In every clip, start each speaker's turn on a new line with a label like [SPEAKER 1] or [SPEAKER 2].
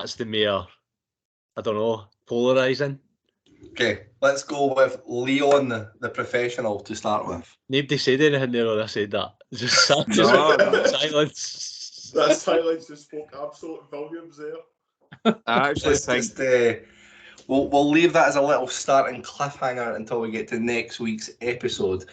[SPEAKER 1] that's the mere, I don't know, polarising.
[SPEAKER 2] Okay, let's go with Leon the Professional to start with.
[SPEAKER 1] Nobody said anything there when I said that. Just silence.
[SPEAKER 3] That silence just spoke absolute volumes there.
[SPEAKER 4] I actually think
[SPEAKER 2] we'll leave that as a little starting cliffhanger until we get to next week's episode.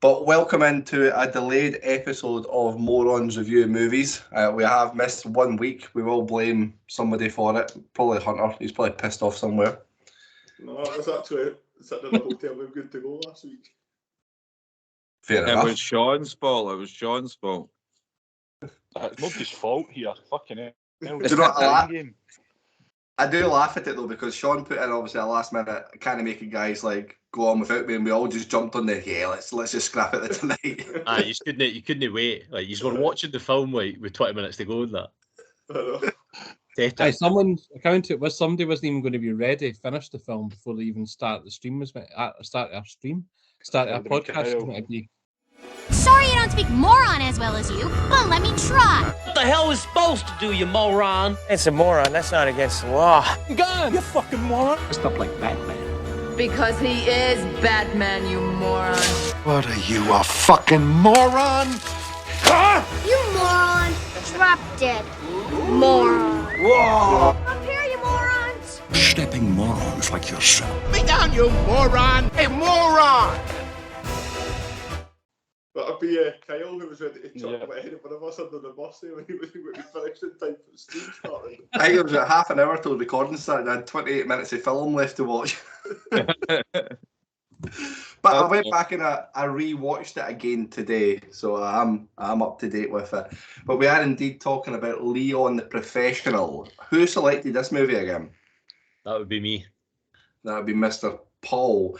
[SPEAKER 2] But welcome into a delayed episode of Morons Review Movies. We have missed 1 week. We will blame somebody for it. Probably Hunter. He's probably pissed off somewhere.
[SPEAKER 3] No, I was actually sitting in a hotel. We were good to go last week.
[SPEAKER 2] Fair enough.
[SPEAKER 4] It was Sean's fault. It was Sean's fault.
[SPEAKER 5] It's nobody's fault here. Fucking hell.
[SPEAKER 2] Do you know what, I do laugh at it though, because Sean put in obviously a last minute kind of making guys like go on without me, and we all just jumped on the let's just scrap it tonight.
[SPEAKER 1] You couldn't wait. Like, you were watching the film like with 20 minutes to go and that.
[SPEAKER 6] Someone's accountant was somebody wasn't even going to be ready to finish the film before they even start the stream. Start our podcast.
[SPEAKER 7] Sorry you don't speak moron as well as you, but let me try.
[SPEAKER 8] What the hell is supposed to do, you moron?
[SPEAKER 9] It's a moron. That's not against the law.
[SPEAKER 8] Gun, you fucking moron.
[SPEAKER 10] Stuff like Batman.
[SPEAKER 11] Because he is Batman, you moron.
[SPEAKER 10] What are you, a fucking moron?
[SPEAKER 7] Ah! You moron. Drop dead. Moron.
[SPEAKER 10] Whoa!
[SPEAKER 7] Up here, you morons.
[SPEAKER 10] Stepping morons like yourself.
[SPEAKER 8] Me down, you moron. Hey, moron.
[SPEAKER 3] That'd be Kyle, who was ready to chuck him ahead of one of us under the bus there when he was finished in time for the stream started.
[SPEAKER 2] I think it was at half an hour till the recording started. I had 28 minutes of film left to watch. But I went back and I re-watched it again today, so I'm up to date with it. But we are indeed talking about Leon the Professional. Who selected this movie again?
[SPEAKER 1] That would be me.
[SPEAKER 2] That would be Mr. Paul.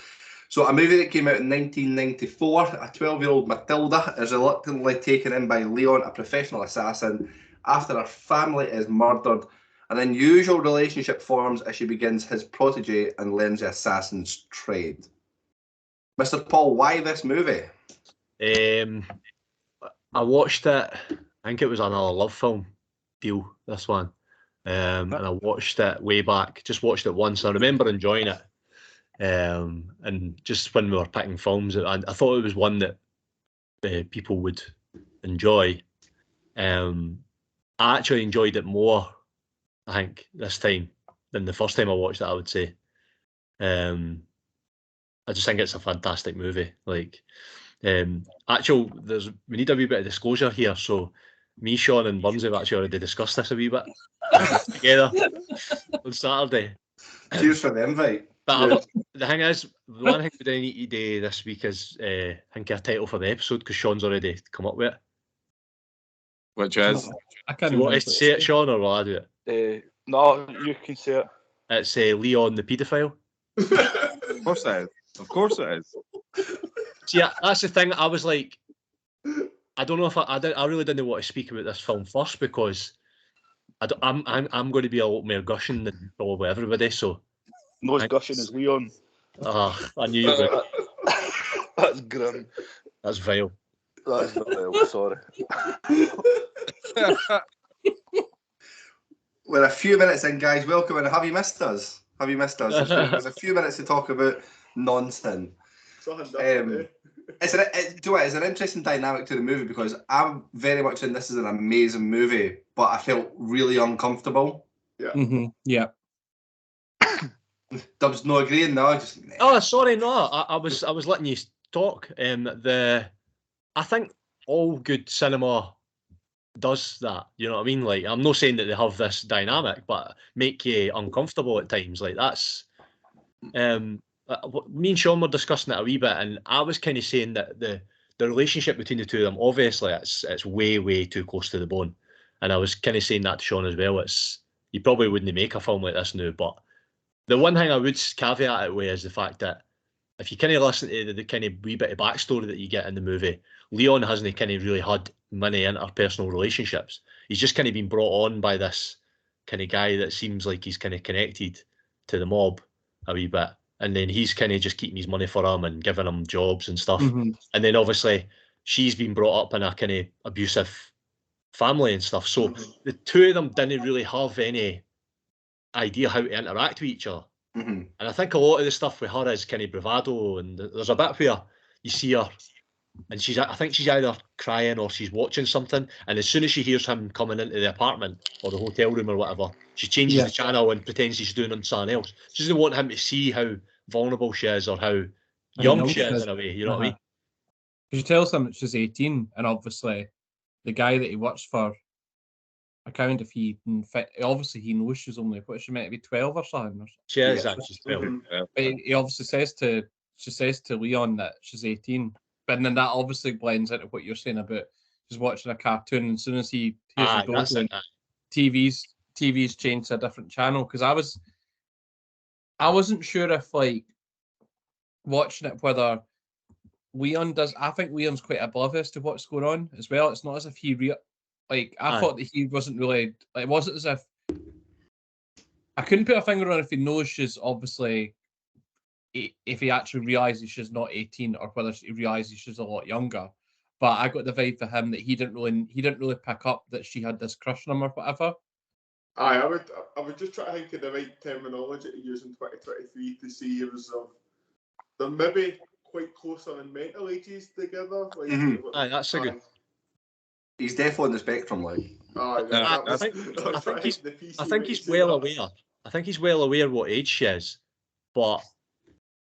[SPEAKER 2] So a movie that came out in 1994, a 12-year-old Matilda is reluctantly taken in by Leon, a professional assassin, after her family is murdered. An unusual relationship forms as she begins his protege and learns the assassin's trade. Mr. Paul, why this movie?
[SPEAKER 1] I watched it, I think it was another love film deal, this one. And I watched it way back, just watched it once. I remember enjoying it. And just when we were picking films, I thought it was one that people would enjoy. I actually enjoyed it more, I think, this time than the first time I watched it, I would say. I just think it's a fantastic movie. Like, we need a wee bit of disclosure here. So me, Sean and Burns have actually already discussed this a wee bit together on Saturday.
[SPEAKER 2] Cheers for the invite.
[SPEAKER 1] But the thing is, the one thing we do need to do this week is think of a title for the episode, because Sean's already come up with it.
[SPEAKER 4] Which is?
[SPEAKER 1] I can't. Do you want us to say it, Sean, or will I do
[SPEAKER 5] it? No, you can say it.
[SPEAKER 1] It's Leon the Paedophile.
[SPEAKER 4] Of course it is. Of course it is.
[SPEAKER 1] See, that's the thing. I was like, I don't know if I really didn't want to speak about this film first, because I'm going to be a lot more gushing than probably everybody. So.
[SPEAKER 5] Most gushing is Leon.
[SPEAKER 1] I knew you would.
[SPEAKER 5] That's grim.
[SPEAKER 1] That's vile.
[SPEAKER 5] That is vile, sorry.
[SPEAKER 2] We're a few minutes in, guys. Welcome in. Have you missed us? There's a few minutes to talk about nonsense. It's an interesting dynamic to the movie, because I'm very much in this is an amazing movie, but I felt really uncomfortable.
[SPEAKER 3] Yeah.
[SPEAKER 6] Mm-hmm. Yeah.
[SPEAKER 2] Dubs no agreeing now.
[SPEAKER 1] Oh, sorry, no. I was letting you talk. I think all good cinema does that. You know what I mean? Like, I'm not saying that they have this dynamic, but make you uncomfortable at times. Like, that's me and Sean were discussing it a wee bit, and I was kind of saying that the relationship between the two of them, obviously, it's way too close to the bone. And I was kind of saying that to Sean as well. You probably wouldn't make a film like this now, but the one thing I would caveat it with is the fact that if you kind of listen to the kind of wee bit of backstory that you get in the movie, Leon hasn't kind of really had many interpersonal relationships. He's just kind of been brought on by this kind of guy that seems like he's kind of connected to the mob a wee bit. And then he's kind of just keeping his money for him and giving him jobs and stuff. Mm-hmm. And then obviously she's been brought up in a kind of abusive family and stuff. So the two of them didn't really have any idea how to interact with each other.
[SPEAKER 2] Mm-hmm.
[SPEAKER 1] And I think a lot of the stuff with her is kind of bravado, and there's a bit where you see her and I think she's either crying or she's watching something, and as soon as she hears him coming into the apartment or the hotel room or whatever, she changes the channel and pretends she's doing something else. She doesn't want him to see how vulnerable she is or how young she is in a way, you know what I mean?
[SPEAKER 6] She tells him that she's 18, and obviously the guy that he works for, I count if he, obviously he knows she's only, what, she might be 12 or something.
[SPEAKER 1] She is, she's 12.
[SPEAKER 6] But he obviously she says to Leon that she's 18, but then that obviously blends into what you're saying about just watching a cartoon, and as soon as he hears the door going, TV's changed to a different channel, because I wasn't sure if, like, watching it, whether Leon does. I think Leon's quite oblivious to what's going on as well. It's not as if he I thought that he wasn't really, like, it wasn't as if, I couldn't put a finger on if he knows she's obviously, if he actually realises she's not 18, or whether he realises she's a lot younger. But I got the vibe for him that he didn't really pick up that she had this crush on him or whatever.
[SPEAKER 3] I would just try to think of the right terminology to use in 2023 to see if they're maybe quite close on mental ages together. Like,
[SPEAKER 1] that's a good.
[SPEAKER 2] He's definitely on the spectrum, like.
[SPEAKER 1] I think he's well aware. I think he's well aware what age she is, but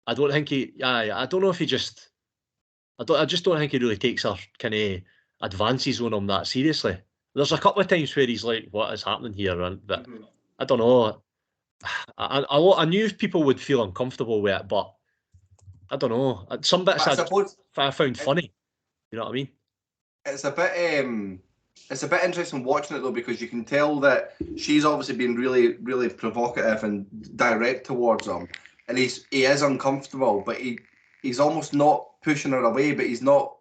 [SPEAKER 1] I don't think I don't know if he just. I just don't think he really takes her kind of advances on him that seriously. There's a couple of times where he's like, "What is happening here?" But I don't know. I knew people would feel uncomfortable with it, but I don't know. Some bits I found funny. You know what I mean?
[SPEAKER 2] It's a bit interesting watching it though, because you can tell that she's obviously been really, really provocative and direct towards him, and he is uncomfortable, but he's almost not pushing her away, but he's not,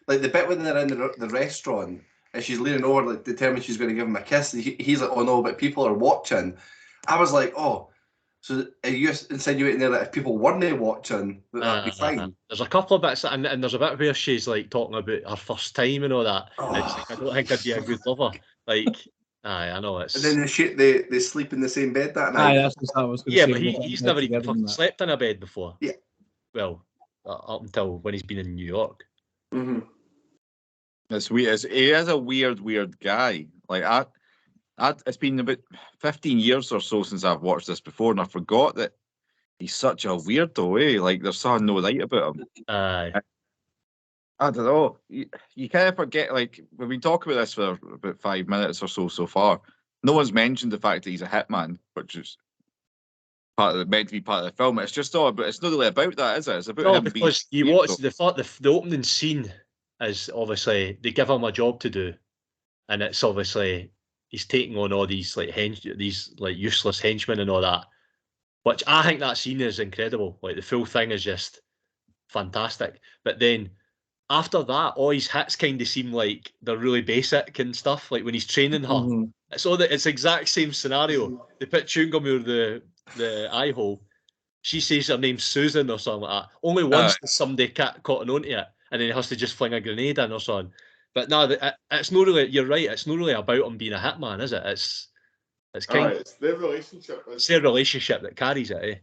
[SPEAKER 2] like, the bit when they're in the restaurant and she's leaning over, like, determined she's going to give him a kiss, and he's like, "Oh no, but people are watching." I was like, "Oh, so are you insinuating there that if people weren't watching, that'd be fine?"
[SPEAKER 1] There's a couple of bits, and there's a bit where she's like talking about her first time and all that. It's like, I don't think I'd be a good lover. Like, I know it's.
[SPEAKER 2] And then they sleep in the same bed that night.
[SPEAKER 6] That's what I was going to say.
[SPEAKER 1] But he's never even fucking slept in a bed before.
[SPEAKER 2] Yeah.
[SPEAKER 1] Well, up until when he's been in New York.
[SPEAKER 2] Mm-hmm.
[SPEAKER 4] It's weird. He is a weird guy. Like, it's been about 15 years or so since I've watched this before, and I forgot that he's such a weirdo, eh? Like, there's something no right about him. I don't know. You kind of forget, like, we've been talking about this for about 5 minutes or so far. No one's mentioned the fact that he's a hitman, which is meant to be part of the film. It's just all, but it's not really about that, is it? It's about him
[SPEAKER 1] because you watch the opening scene is obviously they give him a job to do, and it's obviously he's taking on all these like useless henchmen and all that, which I think that scene is incredible. Like, the full thing is just fantastic. But then after that, all his hits kind of seem like they're really basic and stuff. Like when he's training her, it's exact same scenario. They put chewing gum over the eye hole. She says her name's Susan or something like that. Only once does somebody caught onto it, and then he has to just fling a grenade in or something. But no, it's not really. You're right. It's not really about him being a hitman, is it? It's kind of.
[SPEAKER 3] It's their relationship.
[SPEAKER 1] It's their relationship that carries it, eh?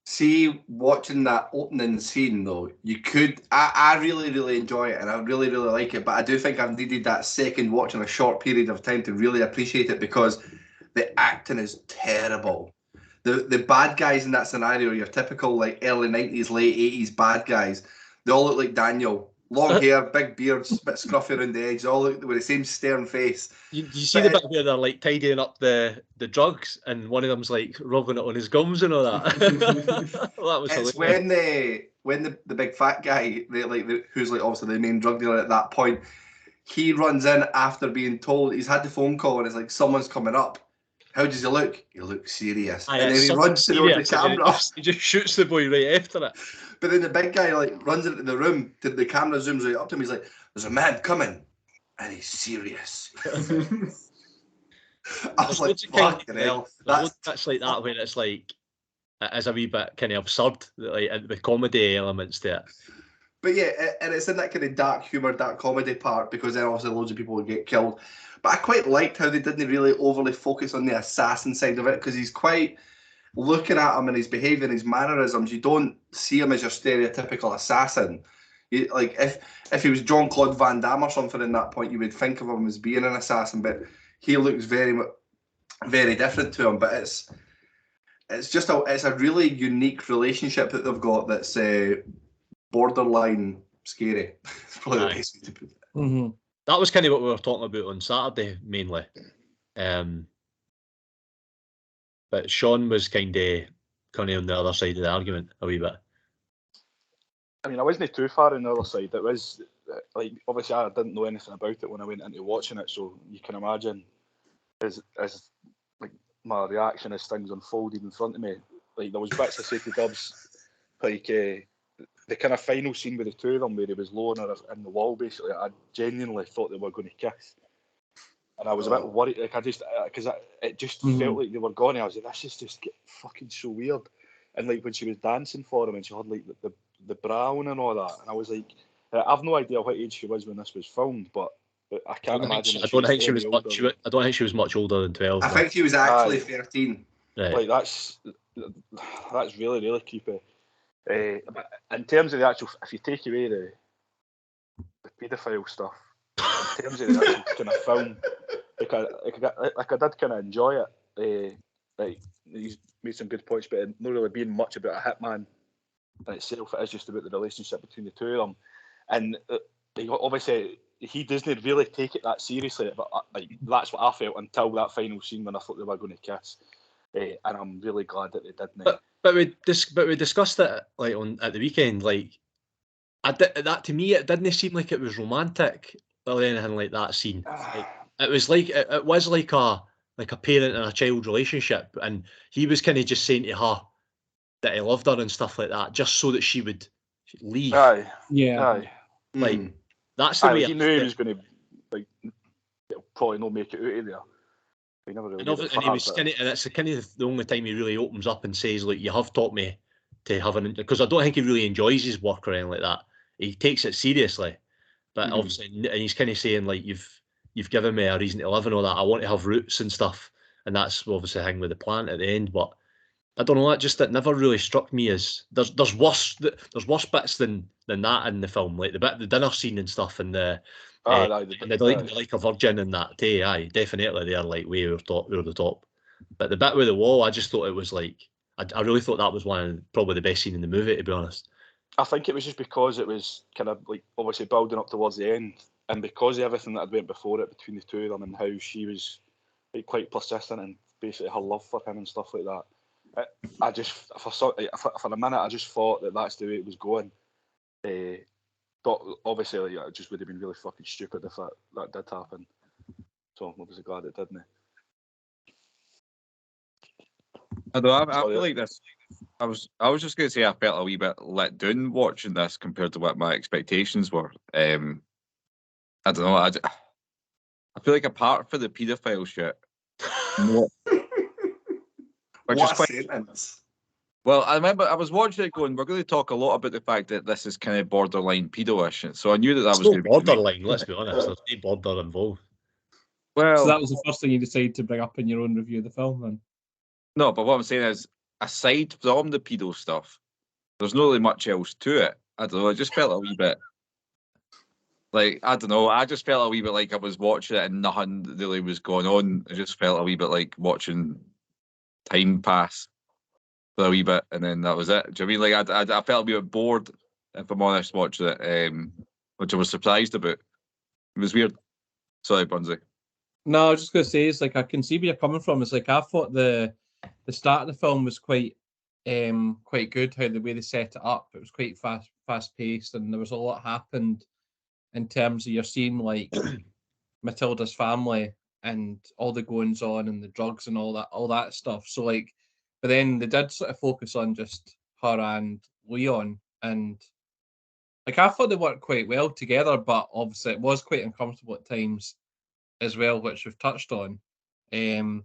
[SPEAKER 2] See, watching that opening scene though, you could. I really, really enjoy it, and I really, really like it. But I do think I've needed that second watch in a short period of time to really appreciate it, because the acting is terrible. The bad guys in that scenario, your typical like early 90s, late 80s bad guys, they all look like Daniel. Long hair, big beards, a bit scruffy around the edge, all with the same stern face.
[SPEAKER 1] You see the bit where they're like tidying up the drugs, and one of them's like rubbing it on his gums and all that. That was
[SPEAKER 2] it's
[SPEAKER 1] hilarious.
[SPEAKER 2] when the big fat guy, who's like obviously the main drug dealer at that point, he runs in after being told he's had the phone call and it's like someone's coming up. How does he look? He looks serious. And then he runs towards the camera.
[SPEAKER 1] He just shoots the boy right after it.
[SPEAKER 2] But then the big guy like runs into the room, the camera zooms right up to him. He's like, "There's a man coming, and he's serious." I was like, "Fucking hell!"
[SPEAKER 1] That's like that where it's like, it is a wee bit kind of absurd, like with comedy elements to it.
[SPEAKER 2] But yeah, and it's in that kind of dark humour, dark comedy part, because then obviously loads of people would get killed. But I quite liked how they didn't really overly focus on the assassin side of it, because he's quite, looking at him and his behaviour and his mannerisms, you don't see him as your stereotypical assassin. Like if he was Jean-Claude Van Damme or something in that point, you would think of him as being an assassin, but he looks very, very different to him. But it's just it's a really unique relationship that they've got that's borderline scary. It's probably the best way to put it.
[SPEAKER 6] Mm-hmm.
[SPEAKER 1] That was kind of what we were talking about on Saturday mainly. But Sean was kind of on the other side of the argument a wee bit.
[SPEAKER 5] I mean, I wasn't too far on the other side. It was like, obviously I didn't know anything about it when I went into watching it, so you can imagine as like my reaction as things unfolded in front of me. Like there was bits I said to Dubs, like the kind of final scene with the two of them where he was lowering her in the wall. Basically, I genuinely thought they were going to kiss, and I was a bit worried. Like I just because it just felt like they were gone. I was like, this is just fucking so weird. And like when she was dancing for him and she had like the bra on and all that, and I was like, I've no idea what age she was when this was filmed, but I can't imagine.
[SPEAKER 1] I don't think she was much. I don't think she was much older than 12.
[SPEAKER 2] I think she was actually 13.
[SPEAKER 1] Right.
[SPEAKER 5] Like that's really, really creepy. But in terms of the actual, if you take away the paedophile stuff, in terms of the actual kind of film, like I did kind of enjoy it. Like he's made some good points, but it not really being much about a hitman in itself. It is just about the relationship between the two of them, and obviously he doesn't really take it that seriously. But like that's what I felt until that final scene when I thought they were going to kiss, and I'm really glad that they didn't.
[SPEAKER 1] But we discussed it like at the weekend. Like that to me, it didn't seem like it was romantic or anything like that scene. Like, it was like it was like a parent and a child relationship, and he was kind of just saying to her that he loved her and stuff like that, just so that she would leave.
[SPEAKER 5] Aye.
[SPEAKER 1] Like that's the way
[SPEAKER 5] he knew he was going to like probably not make it out of there. He never really
[SPEAKER 1] and he was kind of, and it's kind of the only time he really opens up and says, like, you have taught me to have an, because I don't think he really enjoys his work or anything like that. He takes it seriously, but obviously, and he's kind of saying, like, you've given me a reason to live and all that. I want to have roots and stuff, and that's obviously the thing with the plant at the end. But I don't know, it never really struck me as there's worse bits than that in the film, like the dinner scene and stuff, and the like a virgin and that too. Aye, definitely they're like way over the top. But the bit with the wall, I just thought it was like I really thought that was probably the best scene in the movie, to be honest.
[SPEAKER 5] I think it was just because it was kind of like obviously building up towards the end, and because of everything that had went before it between the two of them, and how she was like quite persistent and basically her love for him and stuff like that. I just for a minute I just thought that that's the way it was going. But obviously, like, it just would have been really fucking stupid if that did happen. So I'm obviously glad it didn't.
[SPEAKER 4] I feel like this. I was just going to say I felt a wee bit let down watching this compared to what my expectations were. I don't know. I feel like apart from the paedophile shit, well, I remember I was watching it going, we're going to talk a lot about the fact that this is kind of borderline pedo-ish. So I knew that was going to be
[SPEAKER 1] borderline, let's be honest. There's no border involved.
[SPEAKER 6] Well, so that was the first thing you decided to bring up in your own review of the film, then?
[SPEAKER 4] No, but what I'm saying is, aside from the pedo stuff, there's not really much else to it. I don't know, I just felt a wee bit like, I don't know, I just felt a wee bit like I was watching it and nothing really was going on. I just felt a wee bit like watching time pass for a wee bit, and then that was it. Do you know what I mean? Like I felt a bit bored, if I'm honest, watching it, which I was surprised about. It was weird. Sorry, Bunzy.
[SPEAKER 6] No, I was just going to say, it's like I can see where you're coming from. It's like I thought the start of the film was quite good. How the way they set it up, it was quite fast paced, and there was a lot happened in terms of you're seeing like Matilda's family and all the goings on and the drugs and all that stuff. So like, but then they did sort of focus on just her and Leon, and like I thought they worked quite well together, but obviously it was quite uncomfortable at times as well, which we've touched on. And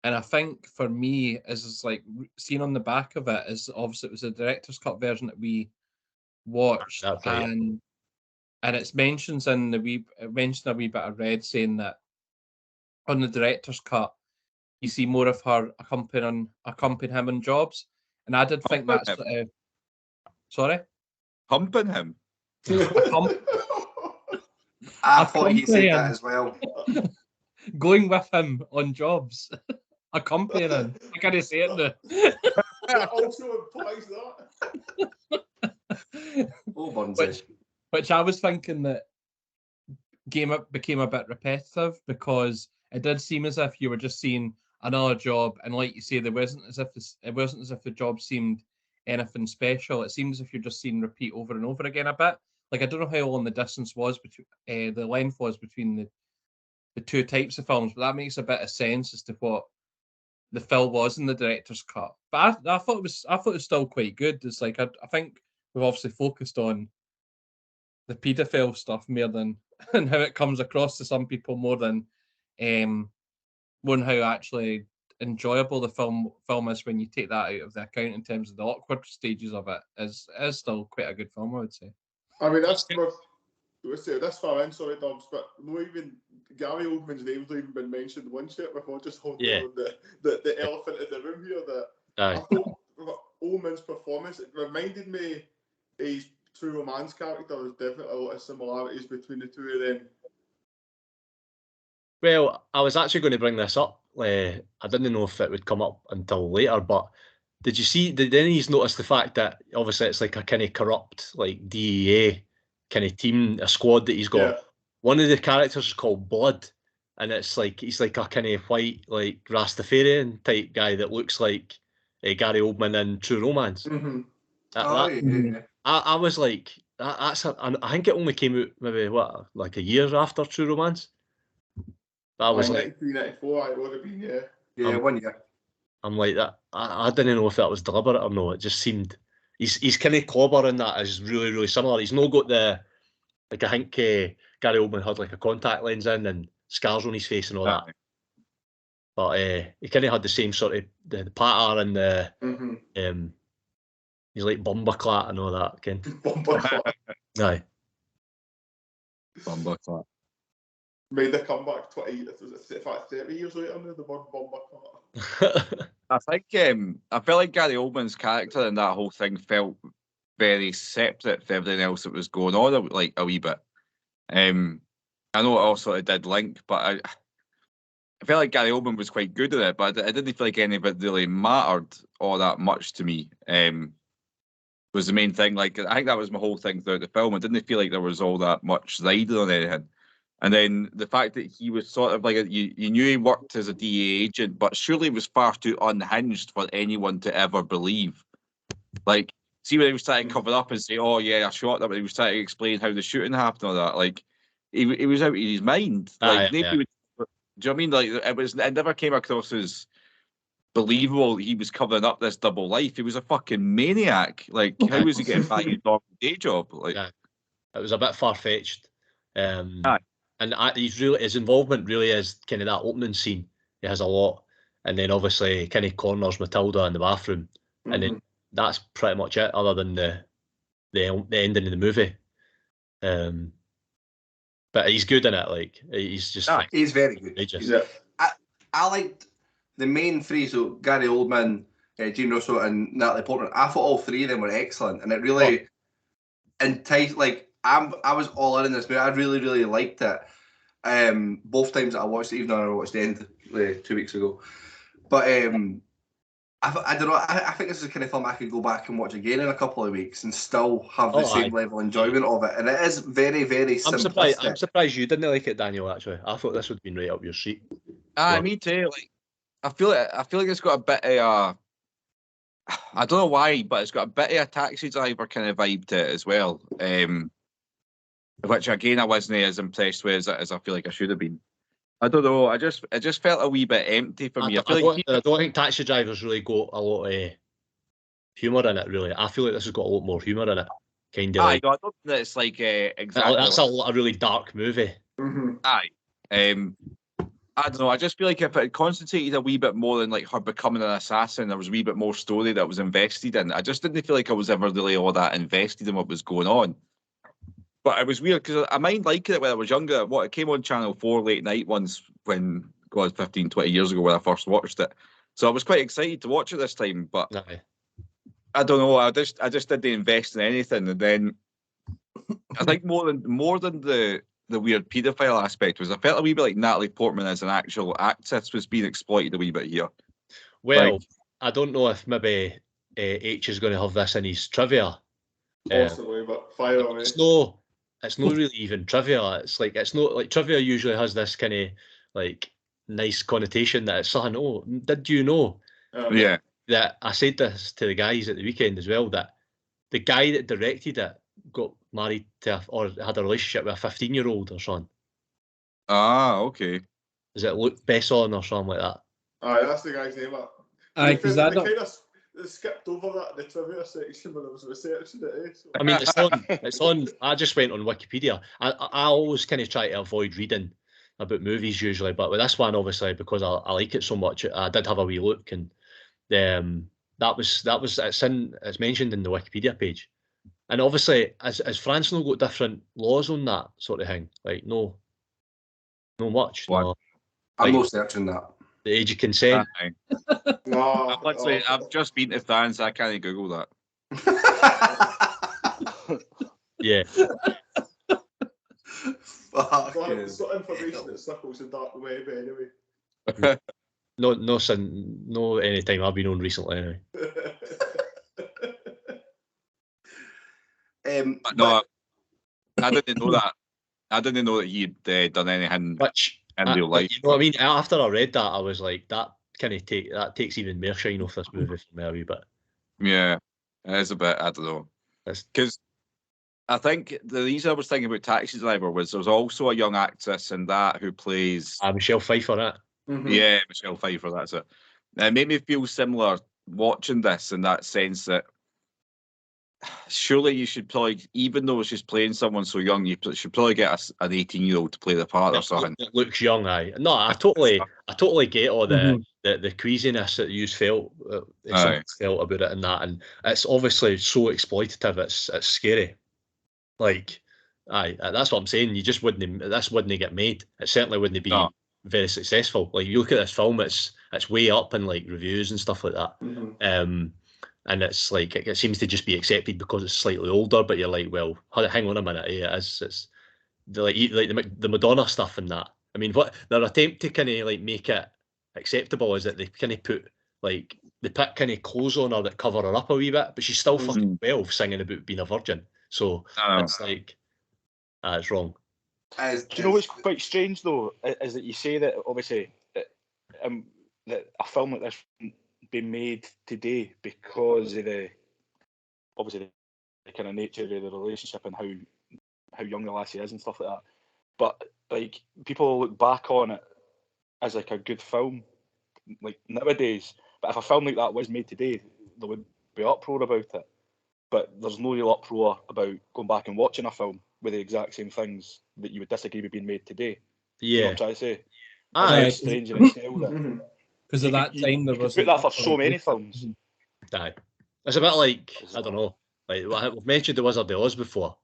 [SPEAKER 6] I think for me, is like seeing on the back of it is obviously it was a director's cut version that we watched,
[SPEAKER 1] That's right.
[SPEAKER 6] and it's mentions in the wee it mentioned a wee bit I read saying that on the director's cut, you see more of her accompanying him in jobs, and I did think that's sorry,
[SPEAKER 4] Humping him.
[SPEAKER 2] I thought he said that as well.
[SPEAKER 6] Going with him on jobs, accompanying. I can't say it now.
[SPEAKER 3] That also implies that.
[SPEAKER 2] Oh, Bunzy.
[SPEAKER 6] Which I was thinking that became a bit repetitive, because it did seem as if you were just seeing another job, and like you say, it wasn't as if the job seemed anything special. It seems as if you're just seeing repeat over and over again a bit. Like, I don't know how long the distance was between the length was between the two types of films, but that makes a bit of sense as to what the film was in the director's cut. But I thought it was still quite good. It's like I think we've obviously focused on the paedophile stuff more than and how it comes across to some people more than how actually enjoyable the film is when you take that out of the account in terms of the awkward stages of it. Is still quite a good film, I would say.
[SPEAKER 3] I mean, that's far in, sorry, Dubs, but not even Gary Oldman's name's not even been mentioned once yet before just holding on the elephant in the room here. I thought Oldman's performance, it reminded me of his True Romance character. There's definitely a lot of similarities between the two of them.
[SPEAKER 1] Well, I was actually going to bring this up. I didn't know if it would come up until later, but did any of you notice the fact that obviously it's like a kind of corrupt, like DEA kind of team, a squad that he's got? Yeah. One of the characters is called Blood, and it's like he's like a kind of white, like Rastafarian type guy that looks like Gary Oldman in True Romance.
[SPEAKER 2] Mm-hmm.
[SPEAKER 1] I was like, I think it only came out maybe like a year after True Romance. That was like
[SPEAKER 3] 1994. It would have been
[SPEAKER 2] 1 year.
[SPEAKER 1] I'm like that. I didn't know if that was deliberate or no. It just seemed he's kind of clobber in that is really, really similar. He's not got the, like, I think Gary Oldman had like a contact lens in and scars on his face and all that. But he kind of had the same sort of the patter and the he's like Bumberclat and all that. Ken.
[SPEAKER 3] Bumberclat.
[SPEAKER 1] Aye.
[SPEAKER 4] Bumberclat.
[SPEAKER 3] Made a comeback 30 years later now, the word Bumberclat.
[SPEAKER 4] I think I felt like Gary Oldman's character and that whole thing felt very separate from everything else that was going on, like a wee bit. I know it also did link, but I felt like Gary Oldman was quite good at it, but I didn't feel like any of it really mattered all that much to me. Was the main thing. Like, I think that was my whole thing throughout the film. I didn't feel like there was all that much riding on anything. And then the fact that he was sort of like, you knew he worked as a DEA agent, but surely it was far too unhinged for anyone to ever believe. Like, see when he was trying to cover up and say, oh yeah, I shot them, but he was trying to explain how the shooting happened and all that. Like, he was out of his mind. Like, do you know what I mean? Like, it never came across as believable he was covering up this double life. He was a fucking maniac. Like, how was he getting back his normal day job? Like,
[SPEAKER 1] it was a bit far-fetched. And his involvement really is kind of that opening scene. He has a lot, and then obviously kind of corners Matilda in the bathroom, and then that's pretty much it, other than the ending of the movie. But he's good in it. Like, he's just
[SPEAKER 2] he's very good. I liked the main three, so Gary Oldman, Gene Russo, and Natalie Portman. I thought all three of them were excellent, and it really enticed. Like, I was all in this movie. I really, really liked it. Both times that I watched it, even though I watched the end 2 weeks ago. But I don't know. I think this is the kind of film I could go back and watch again in a couple of weeks and still have the same level of enjoyment of it. And it is very, very simplistic.
[SPEAKER 1] I'm surprised you didn't like it, Daniel. Actually, I thought this would have been right up your street.
[SPEAKER 4] Me too. Like, I feel like it's got a bit of I don't know why, but it's got a bit of a Taxi Driver kind of vibe to it as well. Which again I wasn't as impressed with as I feel like I should have been. I don't know. It just felt a wee bit empty for me. I
[SPEAKER 1] don't think Taxi Drivers really got a lot of humour in it. Really, I feel like this has got a lot more humour in it. Kind of.
[SPEAKER 4] I don't think that it's like exactly.
[SPEAKER 1] That's a really dark movie.
[SPEAKER 2] Mm-hmm.
[SPEAKER 4] I I don't know. I just feel like if it had concentrated a wee bit more on like her becoming an assassin, there was a wee bit more story that was invested in. I just didn't feel like I was ever really all that invested in what was going on. But it was weird because I mind liking it when I was younger. What it came on Channel 4 late night once when, God, 15, 20 years ago when I first watched it. So I was quite excited to watch it this time. But I don't know. I just didn't invest in anything. And then I think more than the weird paedophile aspect was I felt a wee bit like Natalie Portman as an actual actress was being exploited a wee bit here.
[SPEAKER 1] Well,
[SPEAKER 4] Like,
[SPEAKER 1] I don't know if maybe H is going to have this in his trivia.
[SPEAKER 3] Possibly, but fire away.
[SPEAKER 1] It's not really even trivia. It's not like trivia usually has this kind of like nice connotation that it's something. Oh, did you know?
[SPEAKER 4] Yeah.
[SPEAKER 1] That I said this to the guys at the weekend as well. That the guy that directed it got married to or had a relationship with a 15-year-old or something.
[SPEAKER 4] Ah, okay.
[SPEAKER 1] Is it Luke Besson or something like that?
[SPEAKER 3] Aye, that's the guy's name.
[SPEAKER 6] Aye, because I don't.
[SPEAKER 3] They skipped over that in the trivia section when I was researching it. So.
[SPEAKER 1] I mean, it's on. I just went on Wikipedia. I always kind of try to avoid reading about movies usually, but with this one, obviously, because I like it so much, I did have a wee look, and that was it's mentioned in the Wikipedia page, and obviously, as France now got different laws on that sort of thing, like no much.
[SPEAKER 4] What?
[SPEAKER 1] No,
[SPEAKER 2] I'm
[SPEAKER 1] like,
[SPEAKER 2] not searching that.
[SPEAKER 1] the age of consent.
[SPEAKER 3] No,
[SPEAKER 4] I've just been to France. I can't Google that.
[SPEAKER 1] Yeah.
[SPEAKER 3] It's not information that circles the dark web anyway.
[SPEAKER 1] No any time I've been on recently anyway.
[SPEAKER 4] No, I didn't know that. I didn't know that he'd done anything in real life.
[SPEAKER 1] You know what I mean? After I read that, I was like, that takes even more shine off this movie for me a wee bit.
[SPEAKER 4] Yeah, it is a bit. I don't know. Because I think the reason I was thinking about Taxi Driver was there's also a young actress in that who plays
[SPEAKER 1] Michelle Pfeiffer.
[SPEAKER 4] Yeah, Michelle Pfeiffer. That's it. It made me feel similar watching this in that sense that surely you should probably, even though she's playing someone so young, you should probably get an 18-year-old to play the part or something.
[SPEAKER 1] It looks young, aye. No, I totally get all the queasiness that you felt felt about it and that, and it's obviously so exploitative. It's scary. Like, aye, that's what I'm saying. You just this wouldn't get made. It certainly wouldn't be very successful. Like, you look at this film, it's way up in like reviews and stuff like that. And it's like it seems to just be accepted because it's slightly older. But you're like, well, hang on a minute, it's the Madonna stuff and that. I mean, what their attempt to kind of like make it acceptable is that they kind of put like they put kind of clothes on her that cover her up a wee bit, but she's still fucking 12 singing about being a virgin. So it's like it's wrong.
[SPEAKER 5] Do you know what's quite strange though is that you say that obviously that a film like this be made today because of the kind of nature of the relationship and how young the lassie is and stuff like that. But like people look back on it as like a good film, like nowadays. But if a film like that was made today, there would be uproar about it. But there's no real uproar about going back and watching a film with the exact same things that you would disagree with being made today.
[SPEAKER 1] Yeah,
[SPEAKER 5] you know what I'm trying to say.
[SPEAKER 1] It's
[SPEAKER 5] strange in itself.
[SPEAKER 6] Because at that time there was
[SPEAKER 5] put that for so many films.
[SPEAKER 1] Aye. It's a bit like I don't know. Like we've mentioned the Wizard of Oz before,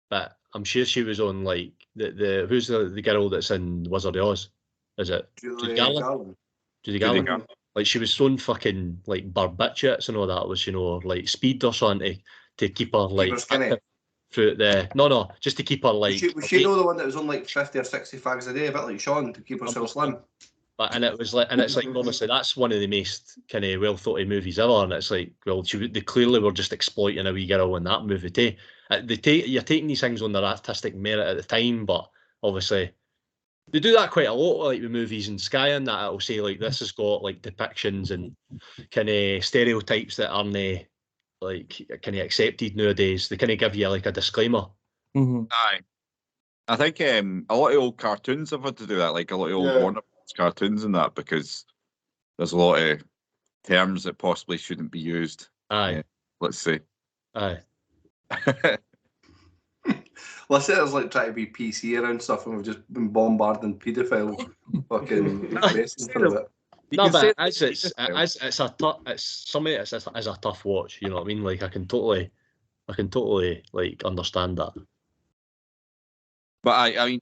[SPEAKER 1] but I'm sure she was on like the who's the girl that's in Wizard of Oz? Is it Judy Garland? Judy Garland. Like she was on fucking like barbiturates and all that was like speed or something to keep her like through the just to keep her like.
[SPEAKER 2] Was she the one that was on like 50 or 60 fags a day, a bit like Sean, to keep herself slim?
[SPEAKER 1] But it's like honestly, that's one of the most kind of well thought of movies ever, and it's like, well, they clearly were just exploiting a wee girl in that movie too. You're taking these things on their artistic merit at the time, but obviously they do that quite a lot, like with movies and Sky and that. It'll say like this has got like depictions and kind of stereotypes that aren't like kind of accepted nowadays. They kind of give you like a disclaimer.
[SPEAKER 4] Aye, I think a lot of old cartoons have had to do that, like a lot of old Warner cartoons and that, because there's a lot of terms that possibly shouldn't be used.
[SPEAKER 1] Aye.
[SPEAKER 4] Let's see.
[SPEAKER 1] Aye.
[SPEAKER 2] Listeners like try to be PC around stuff, and we've just been bombarding paedophile fucking questions for a bit.
[SPEAKER 1] No, but it's something that's a tough watch. You know what I mean? Like I can totally like understand that.
[SPEAKER 4] But I mean,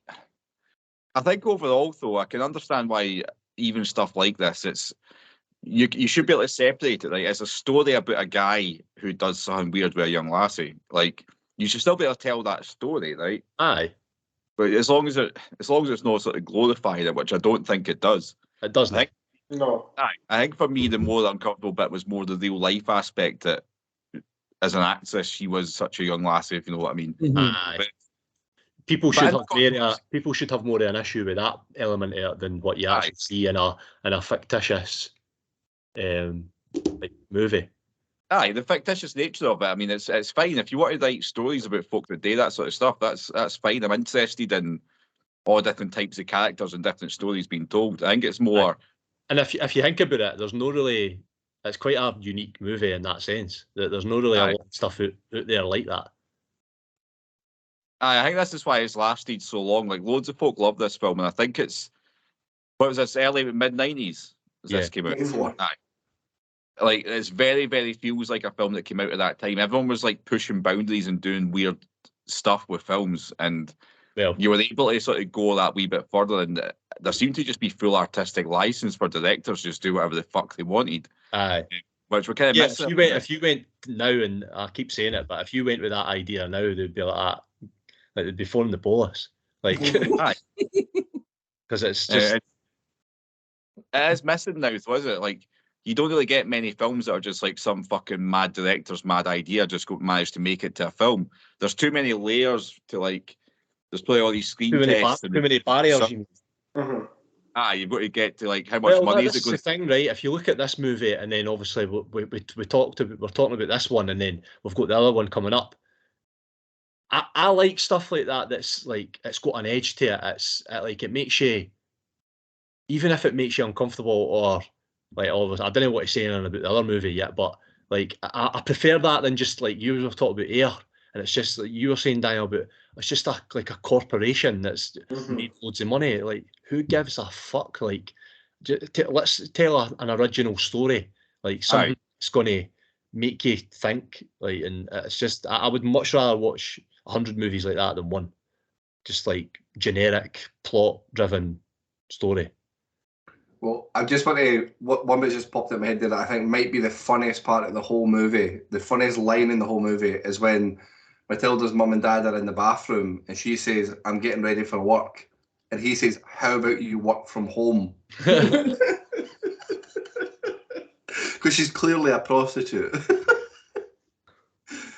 [SPEAKER 4] I think overall though, I can understand why even stuff like this, it's you should be able to separate it. Like it's a story about a guy who does something weird with a young lassie. Like you should still be able to tell that story, right?
[SPEAKER 1] Aye.
[SPEAKER 4] But as long as it's not sort of glorifying it, which I don't think it does.
[SPEAKER 1] It doesn't.
[SPEAKER 3] No.
[SPEAKER 4] I think for me, the more uncomfortable bit was more the real life aspect that as an actress, she was such a young lassie, if you know what I mean.
[SPEAKER 1] Aye.
[SPEAKER 4] But,
[SPEAKER 1] people should have more of an issue with that element of it than what you actually see in a fictitious like movie.
[SPEAKER 4] Aye, the fictitious nature of it. I mean, it's fine if you want to write stories about folk that do that sort of stuff. That's fine. I'm interested in all different types of characters and different stories being told. I think it's more.
[SPEAKER 1] And if you think about it, there's no really. It's quite a unique movie in that sense. That there's no really a lot of stuff out there like that.
[SPEAKER 4] I think this is why it's lasted so long. Like loads of folk love this film, and I think it's what was this early mid-90s as this came out. Aye. Like it's very, very feels like a film that came out at that time. Everyone was like pushing boundaries and doing weird stuff with films, and you were able to sort of go that wee bit further. And there seemed to just be full artistic license for directors to just do whatever the fuck they wanted.
[SPEAKER 1] Aye.
[SPEAKER 4] Which we're kind of missing.
[SPEAKER 1] If you went now, and I keep saying it, but if you went with that idea now, they'd be like that. Like they'd be phoning the police. Like, because it's just
[SPEAKER 4] it is missing now, was it? Like you don't really get many films that are just like some fucking mad director's mad idea just manage to make it to a film. There's too many layers to like. There's probably all these screen tests.
[SPEAKER 1] Too many barriers.
[SPEAKER 4] You've got to get to like how much money is it going?
[SPEAKER 1] That's the thing, right? If you look at this movie, and then obviously we're talking about this one, and then we've got the other one coming up. I like stuff like that. That's like it's got an edge to it. It's like it makes you, even if it makes you uncomfortable or like all of I don't know what he's saying about the other movie yet, but like I prefer that than just like you were talking about Air, and it's just like you were saying, Daniel, about it's just like a corporation that's made loads of money. Like who gives a fuck? Like let's tell an original story, like something that's going to make you think. Like, and it's just I would much rather watch 100 movies like that than one just like generic plot driven story.
[SPEAKER 2] Well, I just want to one that just popped in my head there that I think might be the funniest part of the whole movie. The funniest line in the whole movie is when Matilda's mum and dad are in the bathroom and she says, "I'm getting ready for work," and he says, "How about you work from home?" Because she's clearly a prostitute.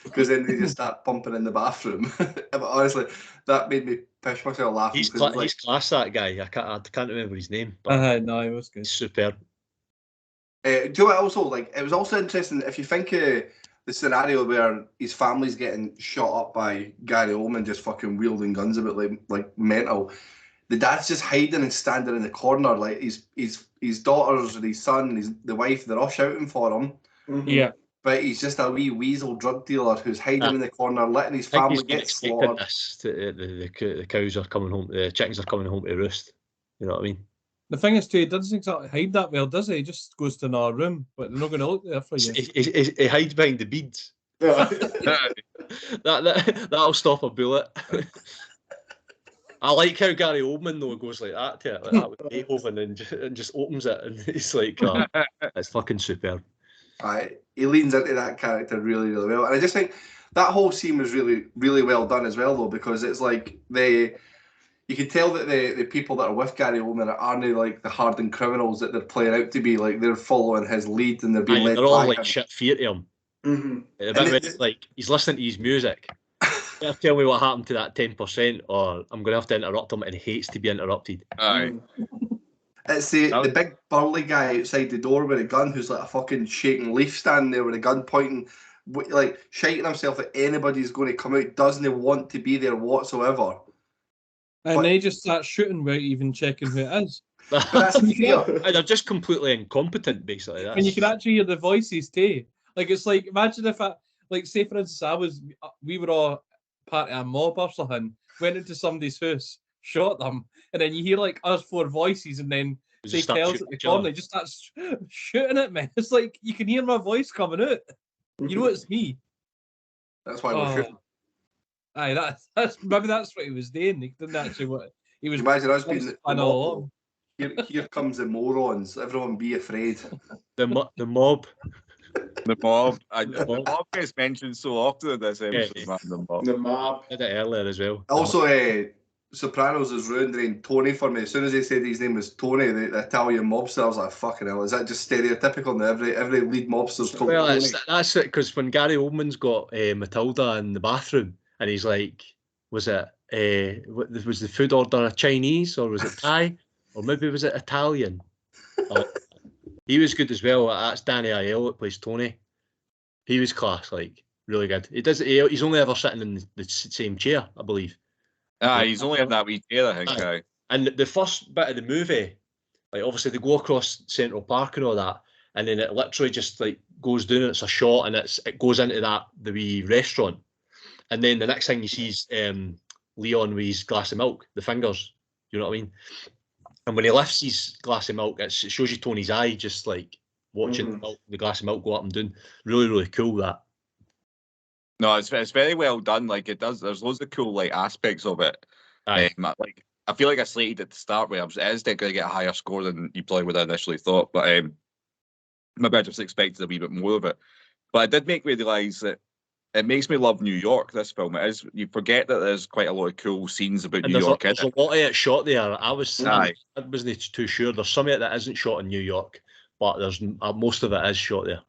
[SPEAKER 2] Because then they just start pumping in the bathroom. But honestly, that made me piss myself laughing.
[SPEAKER 1] He's class, that guy. I can't remember his name.
[SPEAKER 6] But no, he was good.
[SPEAKER 1] He's superb.
[SPEAKER 2] Do you know what also, like, it was also interesting, if you think of the scenario where his family's getting shot up by Gary Oldman just fucking wielding guns about like mental. The dad's just hiding and standing in the corner, like his daughters and his son and the wife, they're all shouting for him.
[SPEAKER 6] Yeah.
[SPEAKER 2] But he's just a wee weasel drug dealer who's hiding in the corner, letting his family get slaughtered.
[SPEAKER 1] The cows are coming home, the chickens are coming home to roost. You know what I mean?
[SPEAKER 6] The thing is, too, he doesn't exactly hide that well, does he? He just goes to another room, but they're not going to look there for you.
[SPEAKER 1] He hides behind the beads. That'll stop a bullet. I like how Gary Oldman though goes like that to it, like that with Beethoven, and just opens it, and it's like, it's fucking superb.
[SPEAKER 2] He leans into that character really, really well, and I just think that whole scene was really, really well done as well, though, because it's like you can tell that the people that are with Gary Oldman aren't like the hardened criminals that they're playing out to be. Like they're following his lead and they're being led.
[SPEAKER 1] They're all
[SPEAKER 2] by
[SPEAKER 1] like
[SPEAKER 2] him.
[SPEAKER 1] shit fear to him. Like he's listening to his music. You have to tell me what happened to that 10%, or I'm going to have to interrupt him, and he hates to be interrupted.
[SPEAKER 4] Aye.
[SPEAKER 2] It's the big burly guy outside the door with a gun who's like a fucking shaking leaf standing there with a gun pointing, like shiting himself that anybody's going to come out, doesn't want to be there whatsoever.
[SPEAKER 6] And then he just starts shooting without even checking who it is.
[SPEAKER 2] But that's fear.
[SPEAKER 1] They're just completely incompetent, basically.
[SPEAKER 6] And you can actually hear the voices too. Like, it's like, imagine if say for instance, we were all part of a mob or something, went into somebody's house, shot them, and then you hear like us four voices, and then say tells at the corner, just starts shooting at me. It's like you can hear my voice coming out. You know it's me.
[SPEAKER 2] That's why we're shooting.
[SPEAKER 6] Aye, that's maybe that's what he was doing. He didn't actually what he was.
[SPEAKER 2] Imagine us being the mob.
[SPEAKER 6] Along.
[SPEAKER 2] Here comes the morons. Everyone be afraid.
[SPEAKER 1] The mob.
[SPEAKER 4] The mob. The mob gets mentioned so often in this episode. Man,
[SPEAKER 3] the mob.
[SPEAKER 1] I did it earlier as well.
[SPEAKER 2] Also, Sopranos has ruined the name Tony for me. As soon as they said his name was Tony, the Italian mobster, I was like, fucking hell, is that just stereotypical? Every lead mobster's called Tony?
[SPEAKER 1] That's it, because when Gary Oldman's got Matilda in the bathroom, and he's like, was it was the food order Chinese, or was it Thai, or maybe was it Italian? He was good as well. That's Danny Aiello that plays Tony. He was class, like really good. He's only ever sitting in the same chair, I believe.
[SPEAKER 4] He's only in that wee chair, I think.
[SPEAKER 1] And the first bit of the movie, like obviously they go across Central Park and all that, and then it literally just like goes down. It's a shot, and it goes into the wee restaurant, and then the next thing you see is Leon with his glass of milk, the fingers. You know what I mean? And when he lifts his glass of milk, it shows you Tony's eye, just like watching the glass of milk go up and down. Really, really cool that.
[SPEAKER 4] No, it's very well done. Like it does. There's loads of cool like aspects of it. Like I feel like I slated it to start with. It is going to get a higher score than you probably would have initially thought. But maybe I just expected a wee bit more of it. But it did make me realise that it makes me love New York. This film, it is. You forget that there's quite a lot of cool scenes about New York. There's a lot of it shot there. I wasn't too sure. There's some of it that isn't shot in New York, but there's most of it is shot there.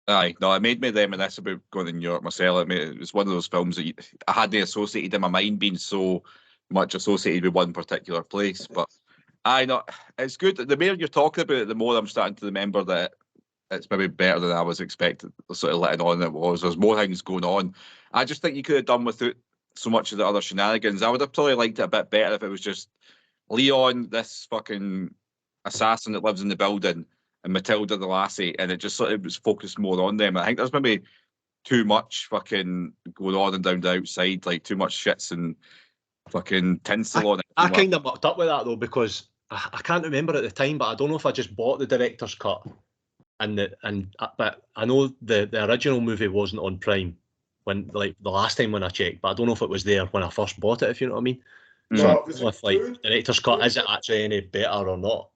[SPEAKER 4] Aye, no, it made me reminisce about going to New York myself. I mean, it was one of those films that I hadn't associated in my mind being so much associated with one particular place. But no, it's good. The more you're talking about it, the more I'm starting to remember that it's maybe better than I was expecting, sort of letting on it was. There's more things going on. I just think you could have done without so much of the other shenanigans. I would have probably liked it a bit better if it was just Leon, this fucking assassin that lives in the building, and Matilda the lassie, and it just sort of was focused more on them. I think there's maybe too much fucking going on and down the outside, like too much shits and fucking tinsel on it.
[SPEAKER 1] I kind of mucked up with that though, because I can't remember at the time, but I don't know if I just bought the director's cut, but I know the original movie wasn't on Prime when like the last time when I checked, but I don't know if it was there when I first bought it, if you know what I mean. So I don't know if like director's cut is it actually any better or not.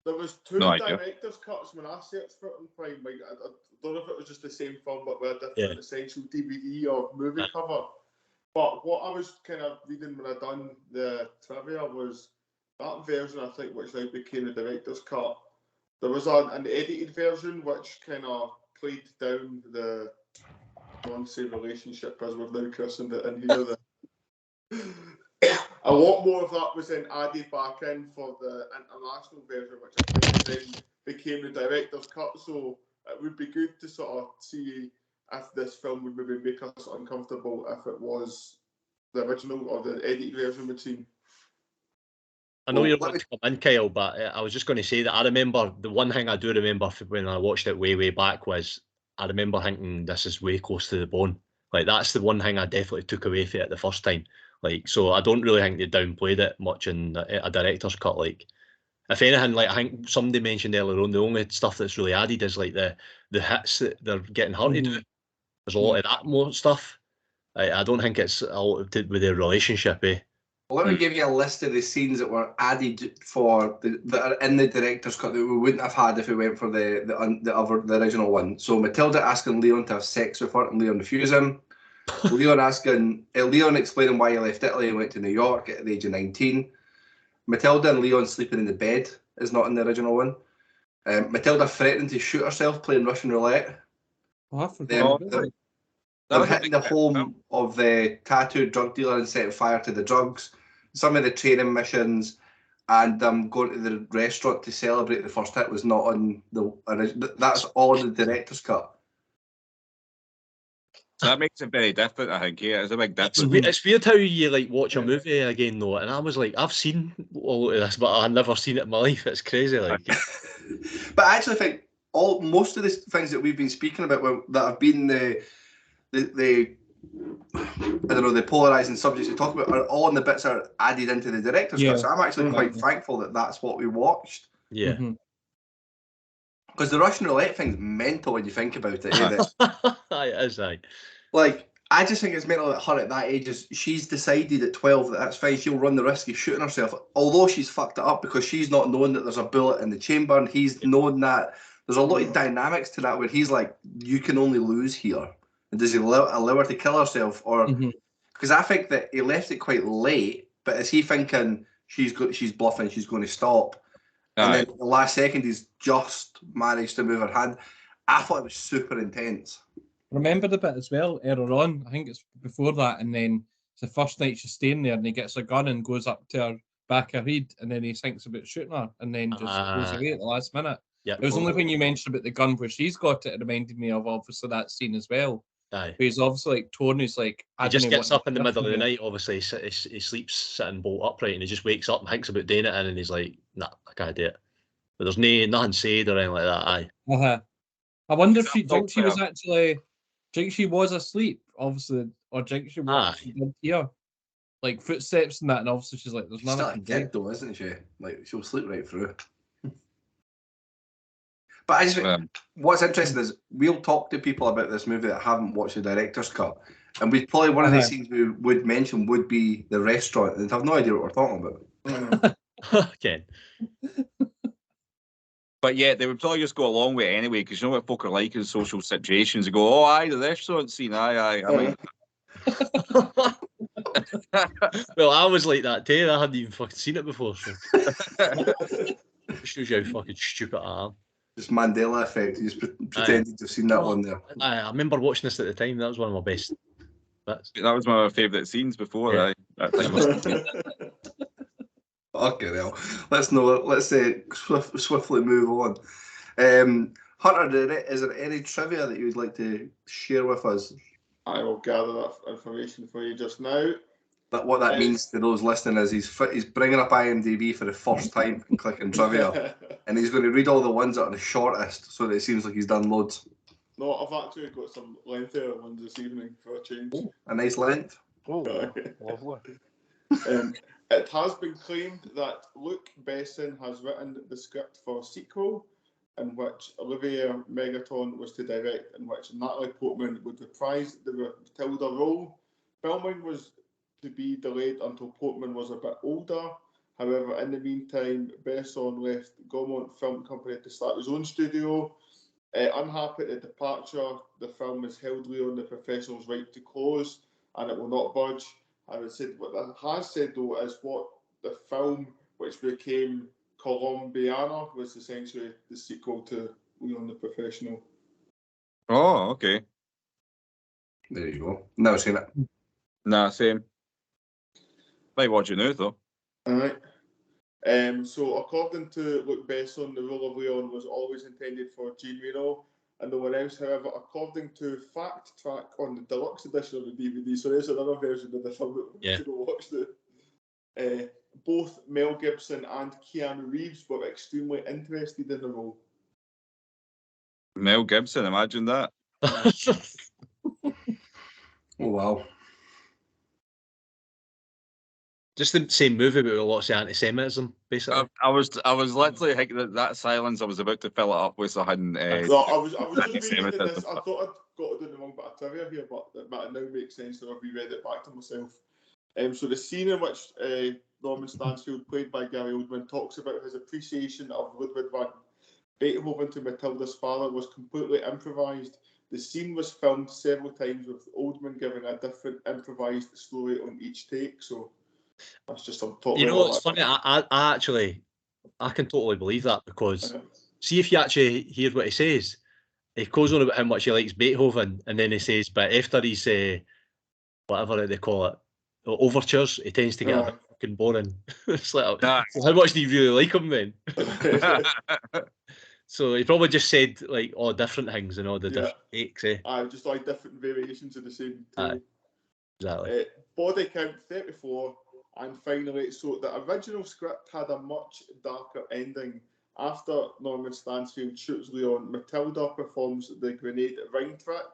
[SPEAKER 3] There was two director's cuts when I searched for it on Prime. Like, I don't know if it was just the same film but with a different essential DVD or movie cover. But what I was kind of reading when I done the trivia was that version, I think, which then became the director's cut. There was an edited version which kind of played down the Beyonce relationship, as we've now christened it in here. A lot more of that was then added back in for the international version, which I think then became the director's cut. So it would be good to sort of see if this film would maybe make us uncomfortable if it was the original or the edited version would seem.
[SPEAKER 1] I know you're about to come in, Kyle, but I was just going to say that I remember the one thing I do remember when I watched it way back was I remember thinking this is way close to the bone. Like that's the one thing I definitely took away from it the first time. Like, so I don't really think they downplayed it much in a director's cut. Like, if anything, like I think somebody mentioned earlier on, the only stuff that's really added is like the hits that they're getting her to do. There's a lot of that more stuff. I don't think it's a lot to do with their relationship, eh?
[SPEAKER 2] Well, let me give you a list of the scenes that were added for that are in the director's cut that we wouldn't have had if we went for the original one. So Matilda asking Leon to have sex with her and Leon refuse him. Leon explaining why he left Italy and went to New York at the age of 19. Matilda and Leon sleeping in the bed is not in the original one. Matilda threatening to shoot herself playing Russian roulette. They're hitting the home of the tattooed drug dealer and setting fire to the drugs. Some of the training missions and going to the restaurant to celebrate the first hit was not on the original. That's all in the director's cut.
[SPEAKER 4] So that makes it very different, I think. Yeah, it's a big difference.
[SPEAKER 1] It's weird how you like watch a movie again though, and I was like, I've seen all of this, but I've never seen it in my life. It's crazy, like.
[SPEAKER 2] But I actually think most of the things that we've been speaking about that have been the I don't know, the polarising subjects we talk about are all in the bits that are added into the director's cut. So I'm actually quite thankful that that's what we watched.
[SPEAKER 1] Yeah.
[SPEAKER 2] Because the Russian roulette thing's mental when you think about it.
[SPEAKER 1] It is,
[SPEAKER 2] Like, I just think it's mental that her at that age she's decided at 12 that that's fine. She'll run the risk of shooting herself, although she's fucked it up because she's not known that there's a bullet in the chamber, and he's known that. There's a lot of dynamics to that where he's like, you can only lose here. And does he allow her to kill herself? Or because I think that he left it quite late, but is he thinking she's bluffing, she's going to stop? And then the last second he's just managed to move her hand. I thought it was super intense.
[SPEAKER 6] Remember the bit as well earlier on, I think it's before that, and then it's the first night she's staying there and he gets a gun and goes up to her back of her head, and then he thinks about shooting her and then just goes away at the last minute.
[SPEAKER 1] Yeah,
[SPEAKER 6] it was only when you mentioned about the gun where she's got it, it reminded me of obviously that scene as well. He's obviously like Tony's like,
[SPEAKER 1] he just gets up in the middle of the night, obviously he sleeps sitting bolt upright, and he just wakes up and thinks about doing it, and he's like, nah, I can't do it. But there's nothing said or anything like that.
[SPEAKER 6] I wonder if she was actually, she was asleep, obviously, or she did hear like footsteps and that, and obviously she's like, there's nothing.
[SPEAKER 2] She's still a kid though, isn't she? Like, she'll sleep right through. But I just think what's interesting is we'll talk to people about this movie that haven't watched the director's cut, and we probably one of the scenes we would mention would be the restaurant, and have no idea what we're talking about.
[SPEAKER 1] Okay.
[SPEAKER 4] But yeah, they would probably just go along with it anyway, because you know what folk are like in social situations. They go, oh, aye, the restaurant scene, aye. I mean...
[SPEAKER 1] Well, I was like that too. I hadn't even fucking seen it before. So. Shows you how fucking stupid I am.
[SPEAKER 2] Just Mandela effect. You just pretended to have seen that one there.
[SPEAKER 1] I remember watching this at the time. That was one of my best bits.
[SPEAKER 4] That was one of my favourite scenes before.
[SPEAKER 1] Yeah.
[SPEAKER 4] That time was...
[SPEAKER 2] Okay, well, let's swiftly move on. Hunter, is there any trivia that you would like to share with us?
[SPEAKER 3] I will gather that information for you just now.
[SPEAKER 2] But what that means to those listening is he's bringing up IMDb for the first time and clicking trivia, and he's going to read all the ones that are the shortest, so that it seems like he's done loads.
[SPEAKER 3] No, I've actually got some lengthier ones this evening for a change.
[SPEAKER 2] A nice length.
[SPEAKER 5] Oh, lovely.
[SPEAKER 3] It has been claimed that Luc Besson has written the script for a sequel, in which Olivier Megaton was to direct, in which Natalie Portman would reprise the Matilda role. Filming was to be delayed until Portman was a bit older. However, in the meantime, Besson left Gaumont Film Company to start his own studio. Unhappy at the departure, the film has held Leon the Professional's right to close, and it will not budge. I would say what that has said though is what the film, which became Colombiana, was essentially the sequel to Leon the Professional.
[SPEAKER 4] Oh, okay.
[SPEAKER 2] There you go. Never seen it.
[SPEAKER 4] Nah, same. Might watch it now though.
[SPEAKER 3] Alright. So according to Luc Besson, the role of Leon was always intended for Jean Reno and no one else. However, according to Fact Track on the deluxe edition of the DVD, so there's another version of the film that we're going to watch. Both Mel Gibson and Keanu Reeves were extremely interested in the role.
[SPEAKER 4] Mel Gibson, imagine that.
[SPEAKER 2] Oh wow.
[SPEAKER 1] Just the same movie, but with lots of anti-Semitism, basically.
[SPEAKER 4] I was literally thinking that silence. I was about to fill it up with something.
[SPEAKER 3] I was just reading this. I thought I'd got to do the wrong bit of trivia here, but it now makes sense that I've reread it back to myself. So the scene in which Norman Stansfield, played by Gary Oldman, talks about his appreciation of Ludwig van Beethoven to Matilda's father was completely improvised. The scene was filmed several times with Oldman giving a different improvised story on each take. So that's just some talk.
[SPEAKER 1] You know what's funny? I can totally believe that, because see if you actually hear what he says. He goes on about how much he likes Beethoven, and then he says, but after he's whatever they call it, overtures, he tends to get a bit fucking boring. It's like, well, how much do you really like him then? So he probably just said like all different things and all the different takes.
[SPEAKER 3] Just like different variations of the same thing.
[SPEAKER 1] Exactly.
[SPEAKER 3] Body count 34, and finally, so the original script had a much darker ending. After Norman Stansfield shoots Leon, Matilda performs the Grenade Rhine track.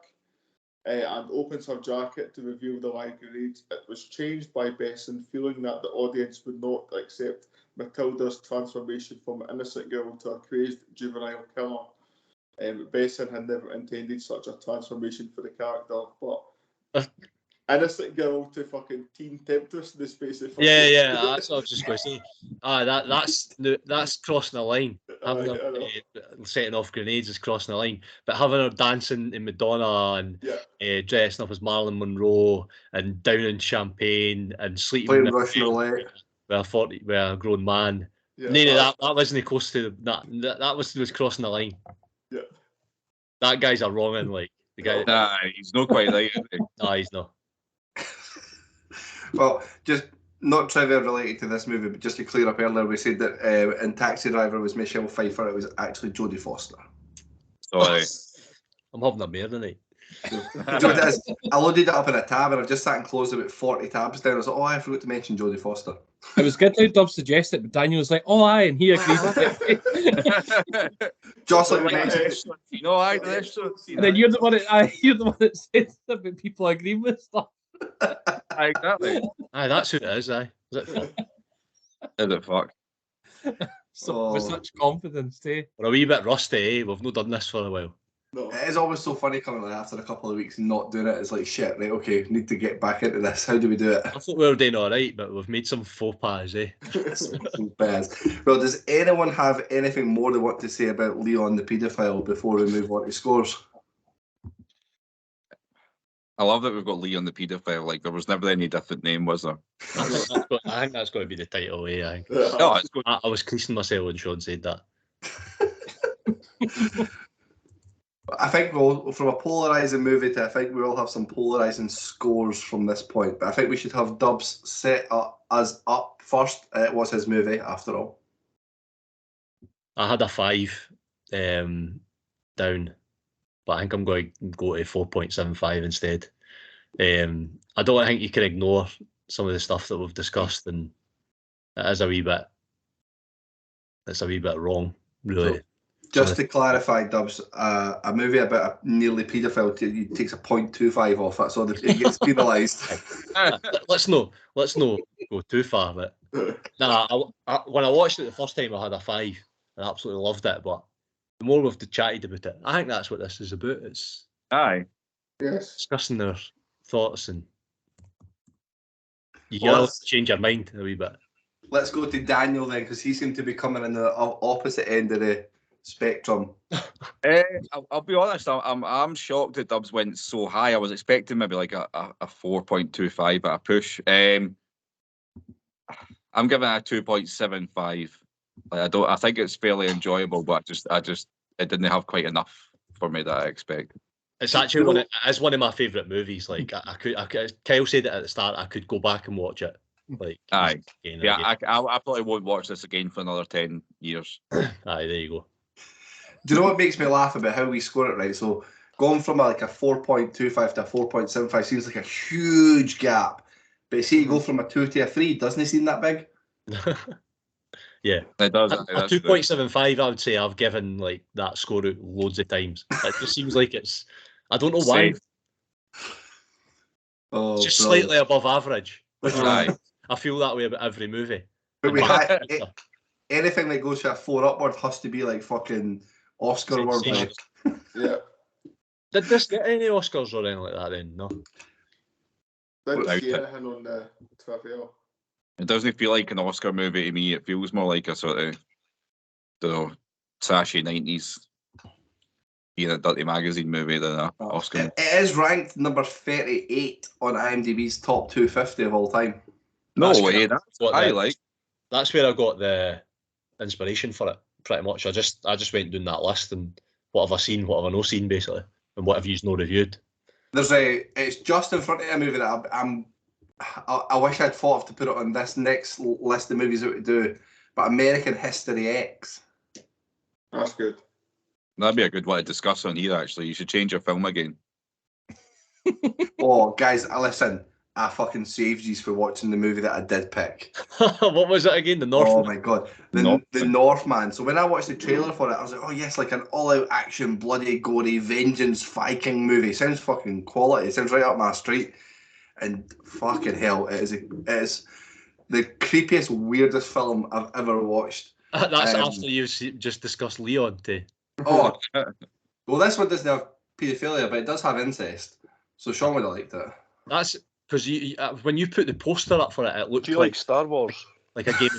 [SPEAKER 3] and opens her jacket to reveal the live grenades. It was changed by Besson, feeling that the audience would not accept Matilda's transformation from an innocent girl to a crazed juvenile killer. Besson had never intended such a transformation for the character, but innocent girl to fucking teen temptress in the space of
[SPEAKER 1] Yeah, that's what I was just going to say. That's crossing the line. Setting off grenades is crossing the line, but having her dancing in Madonna and dressing up as Marilyn Monroe and downing champagne and sleeping
[SPEAKER 2] playing Russian roulette
[SPEAKER 1] with a grown man. That wasn't close to that. That was crossing the line.
[SPEAKER 3] Yeah,
[SPEAKER 1] that guy's a wrong one. Like the guy.
[SPEAKER 4] Nah, he's not quite right. Is he?
[SPEAKER 1] Nah, he's not.
[SPEAKER 2] Well, just not trivia related to this movie, but just to clear up earlier, we said that in Taxi Driver was Michelle Pfeiffer. It was actually Jodie Foster.
[SPEAKER 4] Sorry.
[SPEAKER 1] I'm having a beer tonight.
[SPEAKER 2] I loaded it up in a tab and I've just sat and closed about 40 tabs down. I was like, oh, I forgot to mention Jodie Foster.
[SPEAKER 6] It was good how Dub suggested, but Daniel was like, oh, aye, and he agrees with it.
[SPEAKER 2] Jocelyn mentioned
[SPEAKER 4] no, aye, that's true.
[SPEAKER 6] And then you're the one that says about people agreeing with stuff.
[SPEAKER 4] Exactly.
[SPEAKER 1] Aye, that's who it is, aye. Is it fuck?
[SPEAKER 4] Is it fuck?
[SPEAKER 6] So, with such confidence, too.
[SPEAKER 1] We're a wee bit rusty, eh? We've not done this for a while.
[SPEAKER 3] no.
[SPEAKER 2] it is always so funny coming after a couple of weeks and not doing it. It's like, shit, right, okay, need to get back into this. How do we do it?
[SPEAKER 1] I thought we were doing all right, but we've made some faux pas, eh?
[SPEAKER 2] Well, does anyone have anything more they want to say about Leon the paedophile before we move on to scores?
[SPEAKER 4] I love that we've got Leon the paedophile. Like, there was never any different name, was there?
[SPEAKER 1] I think that's got to be the title, eh? I think.
[SPEAKER 4] No, it's good.
[SPEAKER 1] I was creasing myself when Sean said that.
[SPEAKER 2] I think from a polarising movie to I think we all have some polarising scores from this point. But I think we should have Dubs set us up first. It was his movie, after all.
[SPEAKER 1] I had a 5 down, but I think I'm going to go to 4.75 instead. I don't think you can ignore some of the stuff that we've discussed, and it's a wee bit wrong, really.
[SPEAKER 2] So, just to clarify, Dubs, a movie about a nearly paedophile takes a 0.25 off it, so it gets penalised.
[SPEAKER 1] Let's not go too far, but when I watched it the first time, I had a 5. I absolutely loved it, but the more we've chatted about it, I think that's what this is about. It's discussing their thoughts, and you gotta change your mind a wee bit.
[SPEAKER 2] Let's go to Daniel then, because he seemed to be coming in the opposite end of the spectrum.
[SPEAKER 4] I'll be honest, I'm shocked that Dubs went so high. I was expecting maybe like a 4.25 at a push. I'm giving it a 2.75. Like, I think it's fairly enjoyable, but it didn't have quite enough for me that I expect.
[SPEAKER 1] It's actually one of my favourite movies. Like I could Kyle said it at the start, I could go back and watch it. Like
[SPEAKER 4] aye, again. I probably won't watch this again for another 10 years.
[SPEAKER 1] Aye, there you go.
[SPEAKER 2] Do you know what makes me laugh about how we score it, right? So going from like a 4.25 to a 4.75 seems like a huge gap. But see, you go from a 2 to a 3, doesn't it seem that big?
[SPEAKER 1] Yeah,
[SPEAKER 4] it does.
[SPEAKER 1] A 2.75, I would say I've given like that score out loads of times. It just seems like it's, I don't know why.
[SPEAKER 2] Oh,
[SPEAKER 1] just slightly above average. I feel that way about every movie.
[SPEAKER 2] But anything that goes to a 4 upward has to be like fucking Oscar worthy.
[SPEAKER 3] Yeah.
[SPEAKER 1] Did this get any Oscars or anything like that then? No.
[SPEAKER 3] Didn't see anything on the trivia.
[SPEAKER 4] It doesn't feel like an Oscar movie to me. It feels more like a sort of, trashy 90s, being a dirty magazine movie than an Oscar.
[SPEAKER 2] It is ranked number 38 on IMDb's top 250 of all time.
[SPEAKER 4] No way, that's what I like.
[SPEAKER 1] That's where I got the inspiration for it, pretty much. I just went down that list and what have I seen, what have I not seen, basically, and what have you not reviewed.
[SPEAKER 2] It's just in front of a movie that I wish I'd thought of to put it on this next list of movies that we do, but American History X.
[SPEAKER 3] That's good.
[SPEAKER 4] That'd be a good one to discuss on here, actually. You should change your film again.
[SPEAKER 2] Oh, guys, listen, I fucking saved you for watching the movie that I did pick.
[SPEAKER 1] What was it again? The Northman?
[SPEAKER 2] Oh my god, the Northman. So when I watched the trailer for it, I was like, oh yes, like an all-out action, bloody, gory, vengeance, Viking movie. Sounds fucking quality. Sounds right up my street. And fucking hell, it is the creepiest, weirdest film I've ever watched.
[SPEAKER 1] That's after you've just discussed Leon, too.
[SPEAKER 2] Oh, well, this one doesn't have paedophilia, but it does have incest. So Sean would have liked it.
[SPEAKER 1] That's because you when you put the poster up for it, it looked
[SPEAKER 5] Do you like Star Wars?
[SPEAKER 1] Like a game.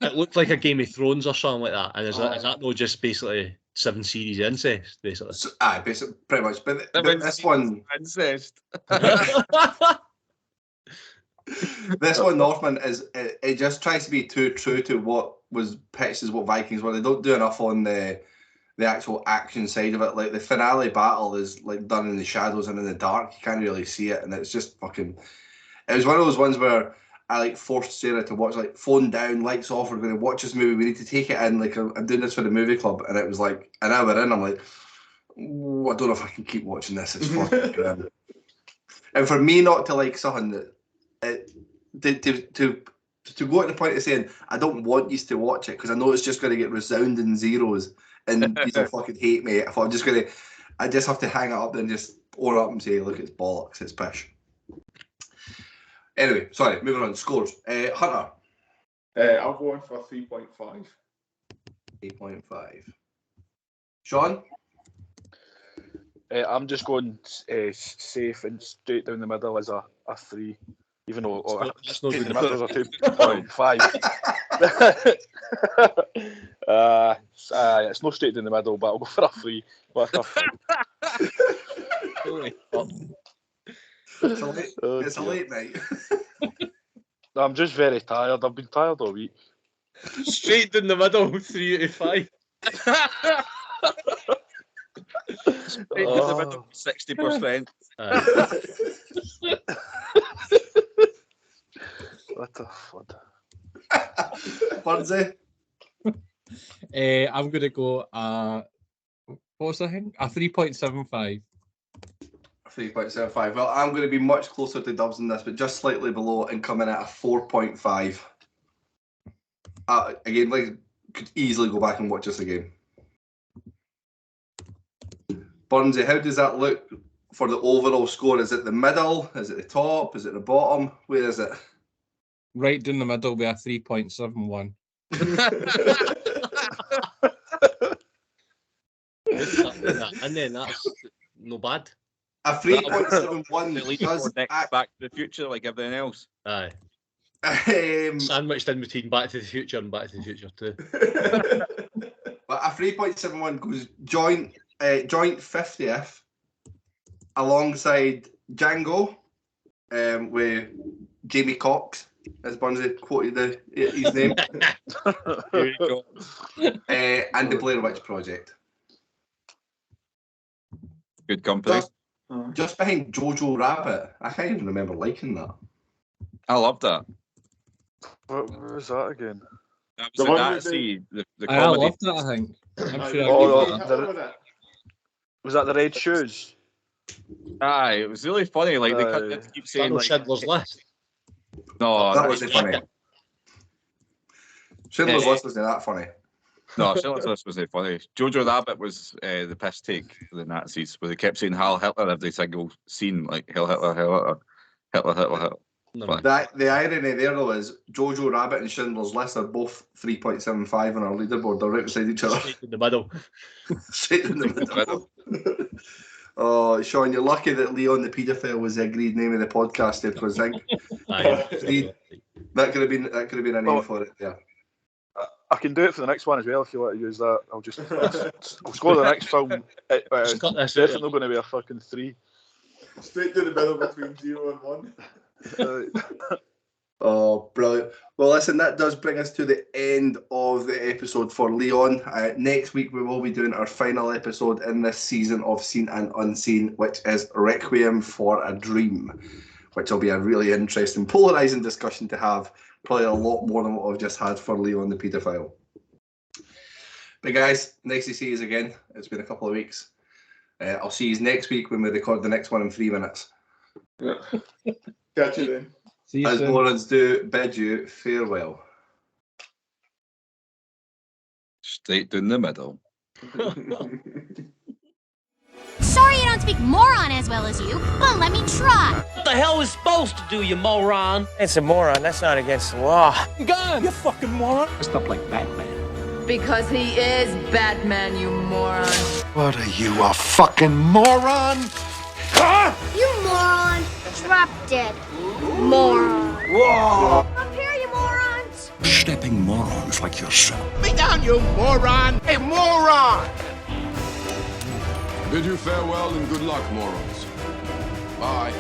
[SPEAKER 1] It looked like a Game of Thrones or something like that. And is that not just basically 7 series of incest, basically?
[SPEAKER 2] So, basically, pretty much. But this one,
[SPEAKER 4] incest.
[SPEAKER 2] This one, Northman, it just tries to be too true to what was pitched as what Vikings were. They don't do enough on the actual action side of it. Like the finale battle is like done in the shadows and in the dark. You can't really see it, and it's just fucking. It was one of those ones where I like forced Sarah to watch, like phone down, lights off. We're going to watch this movie. We need to take it in. Like I'm doing this for the movie club, and it was like an hour in. I'm like, I don't know if I can keep watching this. It's fucking grim. And for me not to like something that. To go to the point of saying I don't want you to watch it because I know it's just going to get resounding zeros and you'll fucking hate me. If I just have to hang it up and just own up and say, look, it's bollocks, it's pish. Anyway, sorry, moving on. Scores. Hunter.
[SPEAKER 3] I'm going for 3.5.
[SPEAKER 2] 3.5. Sean.
[SPEAKER 5] I'm just going safe and straight down the middle as a 3. Even though
[SPEAKER 1] it's not
[SPEAKER 5] in
[SPEAKER 1] good.
[SPEAKER 5] the middle is a 2.5. It's not straight in the middle, but I'll go for a 3.
[SPEAKER 2] It's a late night.
[SPEAKER 5] I'm just very tired. I've been tired all week.
[SPEAKER 1] Straight in the middle, 3 out of 5.
[SPEAKER 4] Straight in the middle, 60%.
[SPEAKER 5] What the fuck?
[SPEAKER 2] Burnsy?
[SPEAKER 6] I'm going to go, what was the thing? A 3.75.
[SPEAKER 2] 3.75. Well, I'm going to be much closer to Dubs than this, but just slightly below and coming at a 4.5. Again, like, could easily go back and watch this again. Burnsy, how does that look for the overall score? Is it the middle? Is it the top? Is it the bottom? Where is it?
[SPEAKER 6] Right down the middle with a 3.71.
[SPEAKER 1] And then that's no bad.
[SPEAKER 2] A 3.71
[SPEAKER 4] Back to the Future, like everything else.
[SPEAKER 1] Aye. Sandwiched in between Back to the Future and Back to the Future too.
[SPEAKER 2] But a 3.71 goes joint 50th alongside Django with Jamie Cox, as Burnsy quoted his name.
[SPEAKER 4] Here you go.
[SPEAKER 2] And the Blair Witch Project.
[SPEAKER 4] Good company.
[SPEAKER 2] Just behind Jojo Rabbit. I can't even remember liking that.
[SPEAKER 4] I love that.
[SPEAKER 5] What was that again?
[SPEAKER 4] That was the comedy.
[SPEAKER 6] I loved that, I think. I'm sure
[SPEAKER 5] was that the Red Shoes?
[SPEAKER 4] Aye, it was really funny. Like they keep saying like
[SPEAKER 1] Schindler's List.
[SPEAKER 4] No,
[SPEAKER 2] that wasn't funny. Schindler's List wasn't that funny.
[SPEAKER 4] No, Schindler's List wasn't funny. Jojo Rabbit was the piss take for the Nazis, where they kept saying Heil Hitler every single scene, like Heil Hitler, Heil Hitler, Hitler, Hitler, Hitler.
[SPEAKER 2] The irony there though is Jojo Rabbit and Schindler's List are both 3.75 on our leaderboard. They're right beside each other.
[SPEAKER 1] Straight in the middle.
[SPEAKER 2] Straight in the middle. Oh, Sean, you're lucky that Leon the Paedophile was the agreed name of the podcast there, because I think that could have been a name for it. Yeah.
[SPEAKER 5] I can do it for the next one as well if you want to use that. I'll score the next film. It's definitely going to be a fucking 3.
[SPEAKER 3] Straight to the middle between 0 and 1.
[SPEAKER 2] Oh, brilliant. Well, listen, that does bring us to the end of the episode for Leon. Next week, we will be doing our final episode in this season of Seen and Unseen, which is Requiem for a Dream, which will be a really interesting, polarising discussion to have. Probably a lot more than what we've just had for Leon the Paedophile. But guys, nice to see you again. It's been a couple of weeks. I'll see you next week when we record the next one in 3 minutes.
[SPEAKER 3] Catch you then.
[SPEAKER 6] See you
[SPEAKER 2] As
[SPEAKER 6] soon.
[SPEAKER 2] Morons do, bid you farewell.
[SPEAKER 4] Straight down the middle.
[SPEAKER 7] Sorry I don't speak moron as well as you, but let me try.
[SPEAKER 8] What the hell is supposed to do, you moron?
[SPEAKER 9] It's a moron. That's not against the law.
[SPEAKER 8] Gun! You fucking moron!
[SPEAKER 10] Dressed up like Batman.
[SPEAKER 11] Because he is Batman, you moron.
[SPEAKER 10] What are you, a fucking moron?
[SPEAKER 7] You moron. Drop dead. Moron.
[SPEAKER 10] Whoa!
[SPEAKER 7] Up here, you morons.
[SPEAKER 10] Stepping morons like yourself.
[SPEAKER 8] Me down, you moron! Hey, moron!
[SPEAKER 12] Bid you farewell and good luck, morons. Bye.